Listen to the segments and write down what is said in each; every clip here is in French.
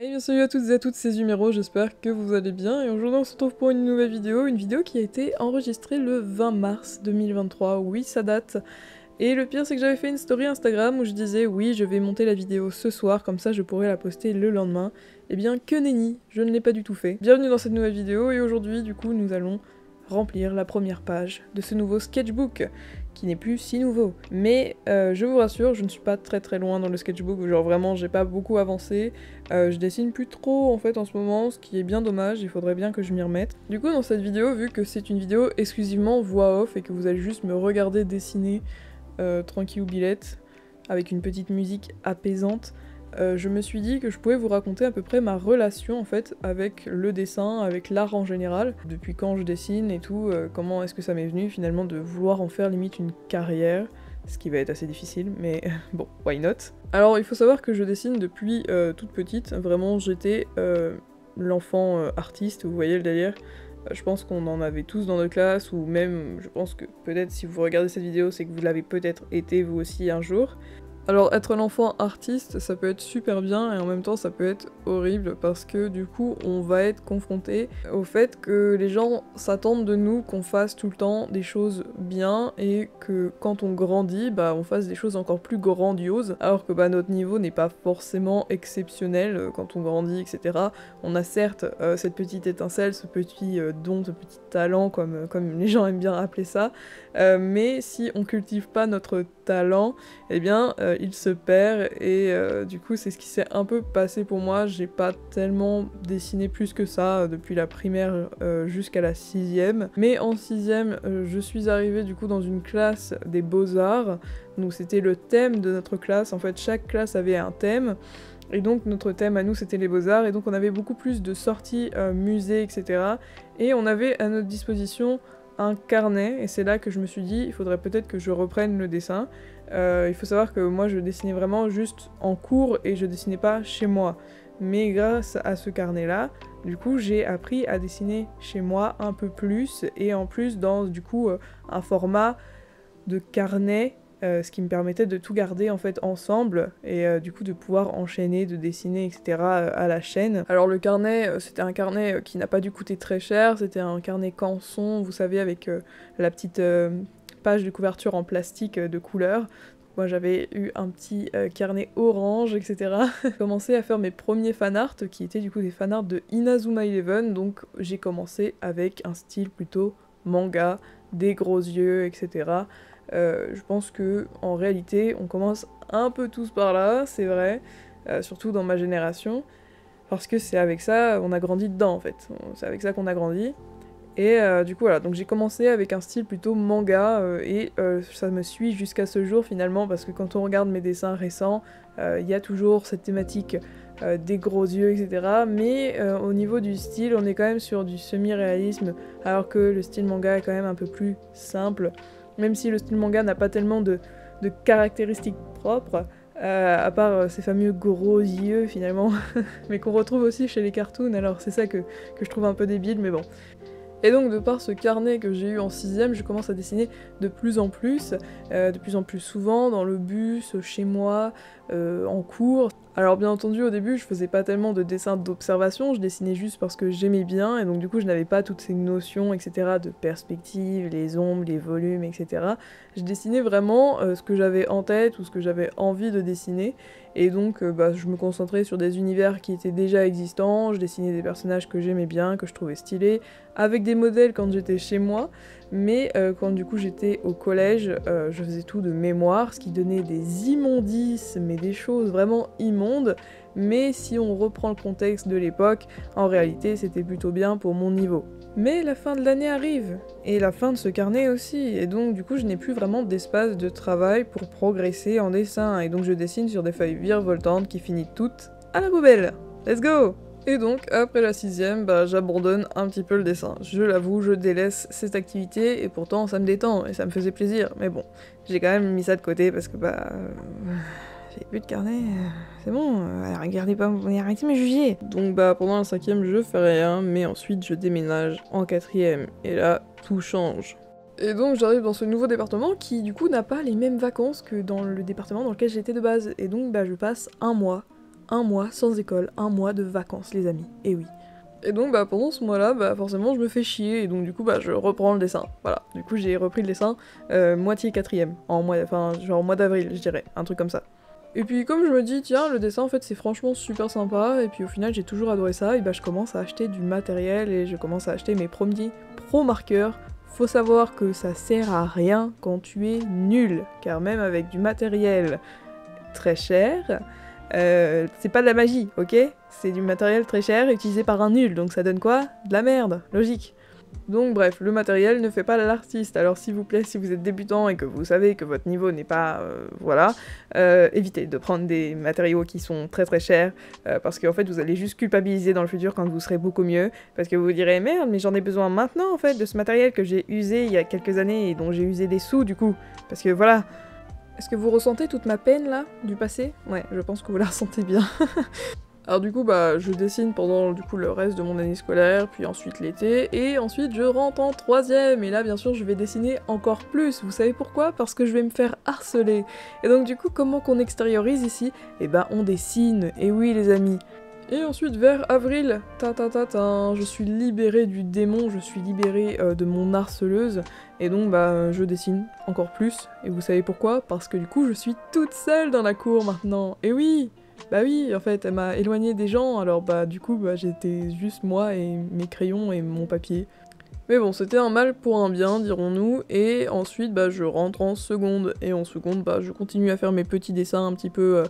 Et bien salut à toutes et à toutes, c'est Zumero, j'espère que vous allez bien et aujourd'hui on se retrouve pour une nouvelle vidéo, qui a été enregistrée le 20 mars 2023, oui ça date. Et le pire c'est que j'avais fait une story Instagram où je disais oui je vais monter la vidéo ce soir, comme ça je pourrai la poster le lendemain. Et bien que nenni, je ne l'ai pas du tout fait. Bienvenue dans cette nouvelle vidéo et aujourd'hui du coup nous allons remplir la première page de ce nouveau sketchbook, qui n'est plus si nouveau. Mais je vous rassure, je ne suis pas très loin dans le sketchbook, genre vraiment j'ai pas beaucoup avancé. Je dessine plus trop en fait en ce moment, ce qui est bien dommage, il faudrait bien que je m'y remette. Du coup dans cette vidéo, vu que c'est une vidéo exclusivement voix off et que vous allez juste me regarder dessiner tranquille ou billette, avec une petite musique apaisante, je me suis dit que je pouvais vous raconter à peu près ma relation en fait avec le dessin, avec l'art en général, depuis quand je dessine et tout, comment est-ce que ça m'est venu finalement de vouloir en faire limite une carrière, ce qui va être assez difficile, mais bon, why not. Alors il faut savoir que je dessine depuis toute petite, vraiment j'étais l'enfant artiste, vous voyez le délire. Je pense qu'on en avait tous dans notre classe, ou même, je pense que peut-être si vous regardez cette vidéo, c'est que vous l'avez peut-être été vous aussi un jour. Alors être l'enfant artiste, ça peut être super bien et en même temps ça peut être horrible parce que du coup on va être confronté au fait que les gens s'attendent de nous qu'on fasse tout le temps des choses bien et que quand on grandit, bah on fasse des choses encore plus grandioses alors que bah notre niveau n'est pas forcément exceptionnel quand on grandit, etc. On a certes cette petite étincelle, ce petit don, ce petit talent comme les gens aiment bien appeler ça, mais si on cultive pas notre talent, eh bien il se perd et du coup c'est ce qui s'est un peu passé pour moi. J'ai pas tellement dessiné plus que ça depuis la primaire jusqu'à la 6ème, mais en 6ème je suis arrivée du coup dans une classe des beaux-arts, donc c'était le thème de notre classe, en fait chaque classe avait un thème. Et donc notre thème à nous c'était les beaux-arts, et donc on avait beaucoup plus de sorties musées, etc. Et on avait à notre disposition un carnet, et c'est là que je me suis dit il faudrait peut-être que je reprenne le dessin. Il faut savoir que moi je dessinais vraiment juste en cours et je dessinais pas chez moi. Mais grâce à ce carnet-là, du coup j'ai appris à dessiner chez moi un peu plus, et en plus dans du coup un format de carnet, ce qui me permettait de tout garder en fait ensemble et du coup de pouvoir enchaîner, de dessiner, etc. À la chaîne. Alors le carnet, c'était un carnet qui n'a pas dû coûter très cher, c'était un carnet Canson, vous savez, avec la petite page de couverture en plastique de couleur. Moi j'avais eu un petit carnet orange, etc. J'ai commencé à faire mes premiers fanarts qui étaient du coup des fanarts de Inazuma Eleven, donc j'ai commencé avec un style plutôt manga, des gros yeux, etc. Je pense que en réalité on commence un peu tous par là, c'est vrai, surtout dans ma génération, parce que c'est avec ça, on a grandi dedans en fait, c'est avec ça qu'on a grandi. Et du coup voilà, donc j'ai commencé avec un style plutôt manga et ça me suit jusqu'à ce jour finalement, parce que quand on regarde mes dessins récents, il y a toujours cette thématique des gros yeux, etc. Mais au niveau du style, on est quand même sur du semi-réalisme, alors que le style manga est quand même un peu plus simple, même si le style manga n'a pas tellement de caractéristiques propres, à part ces fameux gros yeux finalement, mais qu'on retrouve aussi chez les cartoons, alors c'est ça que je trouve un peu débile, mais bon. Et donc de par ce carnet que j'ai eu en 6ème, je commence à dessiner de plus en plus souvent, dans le bus, chez moi, en cours. Alors bien entendu au début je faisais pas tellement de dessins d'observation, je dessinais juste parce que j'aimais bien, et donc du coup je n'avais pas toutes ces notions, etc. de perspective, les ombres, les volumes, etc. Je dessinais vraiment ce que j'avais en tête ou ce que j'avais envie de dessiner, et donc bah, je me concentrais sur des univers qui étaient déjà existants, je dessinais des personnages que j'aimais bien, que je trouvais stylés, avec des modèles quand j'étais chez moi, mais quand du coup j'étais au collège, je faisais tout de mémoire, ce qui donnait des immondices, mais des choses vraiment immondes, mais si on reprend le contexte de l'époque, en réalité c'était plutôt bien pour mon niveau. Mais la fin de l'année arrive, et la fin de ce carnet aussi, et donc du coup je n'ai plus vraiment d'espace de travail pour progresser en dessin, et donc je dessine sur des feuilles virevoltantes qui finissent toutes à la poubelle. Let's go! Et donc, après la 6ème, bah, j'abandonne un petit peu le dessin. Je l'avoue, je délaisse cette activité, et pourtant ça me détend, et ça me faisait plaisir. Mais bon, j'ai quand même mis ça de côté, parce que bah... j'ai plus de carnet, c'est bon, regardez pas, arrêtez de me juger. Donc bah, pendant la 5ème, je fais rien, mais ensuite je déménage en 4ème, et là, tout change. Et donc j'arrive dans ce nouveau département qui du coup n'a pas les mêmes vacances que dans le département dans lequel j'étais de base, et donc bah je passe un mois un mois sans école, un mois de vacances les amis, et oui. Et donc bah pendant ce mois-là, bah forcément je me fais chier, et donc du coup bah je reprends le dessin, voilà. Du coup j'ai repris le dessin, moitié quatrième, enfin genre mois d'avril je dirais, un truc comme ça. Et puis comme je me dis tiens le dessin en fait c'est franchement super sympa, et puis au final j'ai toujours adoré ça, et bah je commence à acheter du matériel, et je commence à acheter mes premiers pro marqueurs. Faut savoir que ça sert à rien quand tu es nul, car même avec du matériel très cher, c'est pas de la magie, ok? C'est du matériel très cher utilisé par un nul, donc ça donne quoi? De la merde, logique. Donc bref, le matériel ne fait pas l'artiste, alors s'il vous plaît, si vous êtes débutant et que vous savez que votre niveau n'est pas... voilà, évitez de prendre des matériaux qui sont très très chers, parce qu'en fait vous allez juste culpabiliser dans le futur quand vous serez beaucoup mieux, parce que vous vous direz merde, mais j'en ai besoin maintenant en fait de ce matériel que j'ai usé il y a quelques années et dont j'ai usé des sous du coup, parce que voilà... Est-ce que vous ressentez toute ma peine là, du passé? Ouais, je pense que vous la ressentez bien. Alors du coup bah je dessine pendant du coup le reste de mon année scolaire, puis ensuite l'été, et ensuite je rentre en troisième, et là bien sûr je vais dessiner encore plus. Vous savez pourquoi? Parce que je vais me faire harceler. Et donc du coup comment qu'on extériorise ici? Eh ben on dessine, et oui les amis. Et ensuite vers avril, je suis libérée du démon, je suis libérée de mon harceleuse, et donc bah je dessine encore plus, et vous savez pourquoi? Parce que du coup je suis toute seule dans la cour maintenant, et oui! Bah oui, en fait, elle m'a éloignée des gens, alors bah du coup bah, j'étais juste moi et mes crayons et mon papier. Mais bon, c'était un mal pour un bien, dirons-nous, et ensuite bah je rentre en seconde, et en seconde bah je continue à faire mes petits dessins un petit peu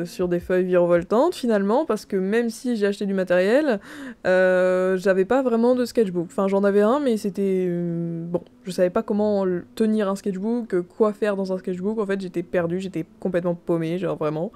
sur des feuilles virevoltantes finalement, parce que même si j'ai acheté du matériel, j'avais pas vraiment de sketchbook. Enfin j'en avais un, mais c'était... bon, je savais pas comment tenir un sketchbook, quoi faire dans un sketchbook, en fait j'étais perdue, j'étais complètement paumée, genre vraiment.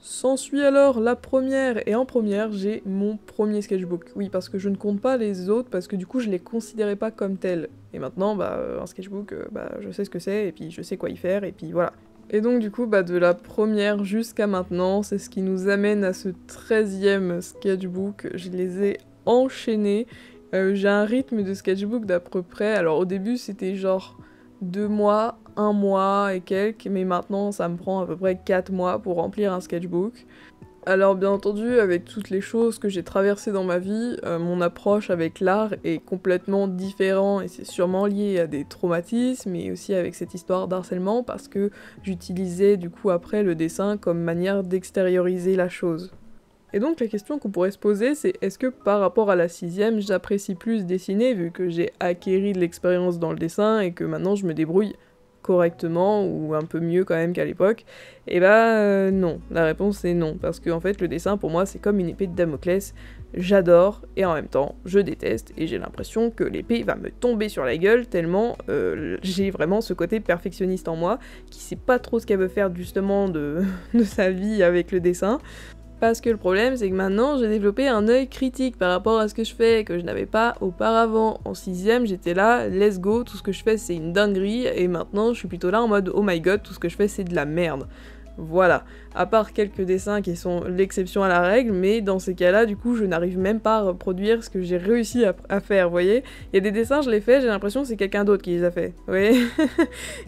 S'ensuit alors la première, et en première, j'ai mon premier sketchbook. Oui, parce que je ne compte pas les autres, parce que du coup, je les considérais pas comme tels. Et maintenant, bah, un sketchbook, bah, je sais ce que c'est, et puis je sais quoi y faire, et puis voilà. Et donc du coup, bah, de la première jusqu'à maintenant, c'est ce qui nous amène à ce 13e sketchbook. Je les ai enchaînés. J'ai un rythme de sketchbook d'à peu près, alors au début, c'était genre 2 mois, 1 mois et quelques, mais maintenant ça me prend à peu près 4 mois pour remplir un sketchbook. Alors bien entendu, avec toutes les choses que j'ai traversées dans ma vie, mon approche avec l'art est complètement différente, et c'est sûrement lié à des traumatismes, et aussi avec cette histoire d'harcèlement, parce que j'utilisais du coup après le dessin comme manière d'extérioriser la chose. Et donc la question qu'on pourrait se poser, c'est est-ce que par rapport à la 6ème, j'apprécie plus dessiner vu que j'ai acquéri de l'expérience dans le dessin et que maintenant je me débrouille correctement ou un peu mieux quand même qu'à l'époque? Et bah non, la réponse est non, parce que en fait le dessin pour moi c'est comme une épée de Damoclès, j'adore et en même temps je déteste, et j'ai l'impression que l'épée va me tomber sur la gueule tellement j'ai vraiment ce côté perfectionniste en moi qui sait pas trop ce qu'elle veut faire justement de sa vie avec le dessin. Parce que le problème, c'est que maintenant, j'ai développé un œil critique par rapport à ce que je fais, que je n'avais pas auparavant. En 6ème, j'étais là, let's go, tout ce que je fais, c'est une dinguerie, et maintenant, je suis plutôt là en mode, oh my god, tout ce que je fais, c'est de la merde. Voilà. À part quelques dessins qui sont l'exception à la règle, mais dans ces cas-là, du coup, je n'arrive même pas à reproduire ce que j'ai réussi à faire, vous voyez? Il y a des dessins, je les fais, j'ai l'impression que c'est quelqu'un d'autre qui les a fait, vous voyez?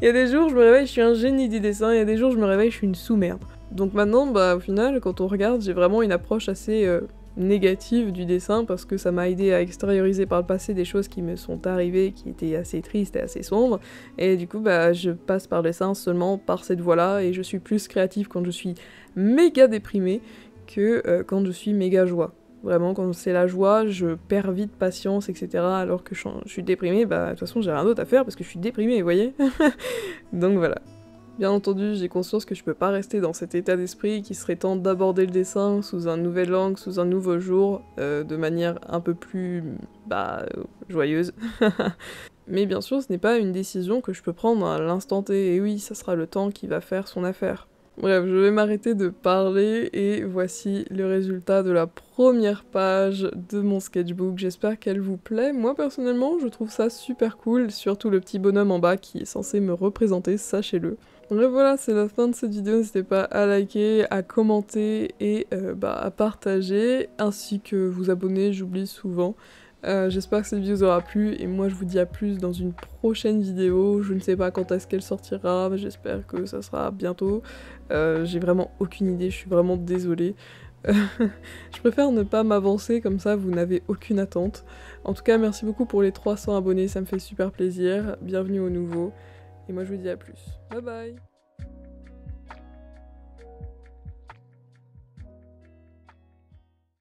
Il y a des jours, je me réveille, je suis un génie du dessin, il y a des jours, je me réveille, je suis une sous-merde. Donc maintenant, bah au final, quand on regarde, j'ai vraiment une approche assez négative du dessin, parce que ça m'a aidé à extérioriser par le passé des choses qui me sont arrivées, qui étaient assez tristes et assez sombres, et du coup bah je passe par le dessin seulement par cette voie-là, et je suis plus créative quand je suis méga déprimée que quand je suis méga joie. Vraiment, quand c'est la joie, je perds vite patience, etc. Alors que je suis déprimée, bah de toute façon j'ai rien d'autre à faire parce que je suis déprimée, vous voyez? Donc voilà. Bien entendu, j'ai conscience que je peux pas rester dans cet état d'esprit, qu'il serait temps d'aborder le dessin sous un nouvel angle, sous un nouveau jour, de manière un peu plus, joyeuse. Mais bien sûr, ce n'est pas une décision que je peux prendre à l'instant T, et oui, ça sera le temps qui va faire son affaire. Bref, je vais m'arrêter de parler, et voici le résultat de la première page de mon sketchbook. J'espère qu'elle vous plaît. Moi, personnellement, je trouve ça super cool, surtout le petit bonhomme en bas qui est censé me représenter, sachez-le. Bref, voilà, c'est la fin de cette vidéo. N'hésitez pas à liker, à commenter et à partager, ainsi que vous abonner, j'oublie souvent. J'espère que cette vidéo vous aura plu et moi je vous dis à plus dans une prochaine vidéo. Je ne sais pas quand est-ce qu'elle sortira, mais j'espère que ça sera bientôt. J'ai vraiment aucune idée, je suis vraiment désolée. Je préfère ne pas m'avancer, comme ça vous n'avez aucune attente. En tout cas, merci beaucoup pour les 300 abonnés, ça me fait super plaisir. Bienvenue aux nouveaux. Et moi je vous dis à plus. Bye bye!